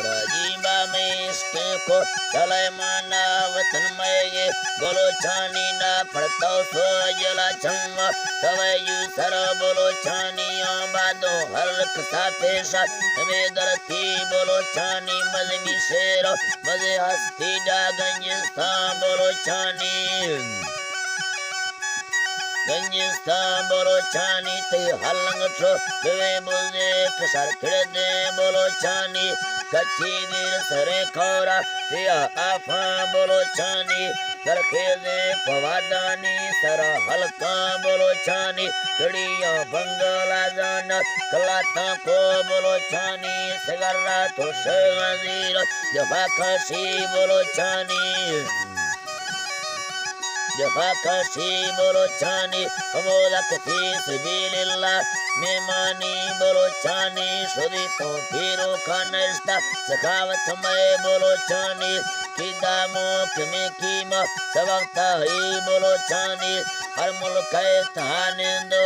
राजीबा में इसके को चले माना वतन में ये बोलो छानी ना पड़ता सो जला छंग तवे यू सर बोलो छानियों बादो हल्क सा पेशा तवे दरती बोलो छानी मजमी शेर मजे हस्ती डागंजिस्ता बोलो छानी गंजिस्ता बोलो छानी ते हलंग छो बेवे बुजे कसर खिड़दे बोलो छानी कच्ची वीर सरे खौरा सिया आफा बोलो छानी करखे दे पवादानी सर हल्का बोलो छानी कड़िया बंगला जान कलाता को बोलो छानी सगरा तो शेवजीर जफा खसी बोलो छानी जफा खसी बोलो छानी अमोलक थी सबिलिल्लाह मेमानी बोलो छानी सुदी तो फिरो खानस्ता सखावत में बोलो छानी किदामो कमे कीमा सबकता ही बोलो छानी हर मुल्क है तहाने दो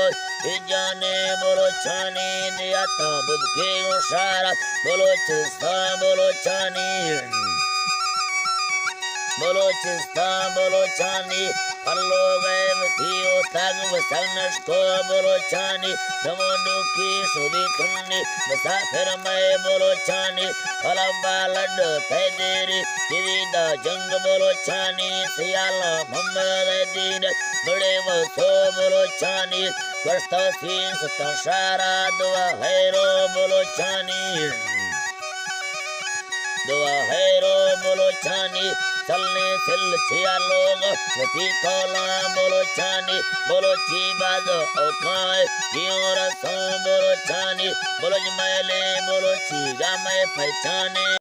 जाने बोलो छानी दिया तो बुद्ध के उशारा बोलो चिस्ता बोलो छानी बोलो चिस्ता बोलो छानी पल्लो वैव थियो तग वसनश को बोलो छानी नमो दुखी सुधी तुन्नी मुसाफिर में बोलो छानी फलबा लड पैदेरी दिवीदा जंग बोलो छानी सियाला मोहम्मद दीन बड़े वसो बोलो छानी वर्षता सीन सतशारा दुआ हैरो बोलो छानी दुआ हैरो बोलो छानी चलने सिल छिया लोग वती कोला बोलो छानी बोलो ची बाज औखाए क्यों रसों बोलो छानी बोलो जमैले बोलो ची जामे पहचाने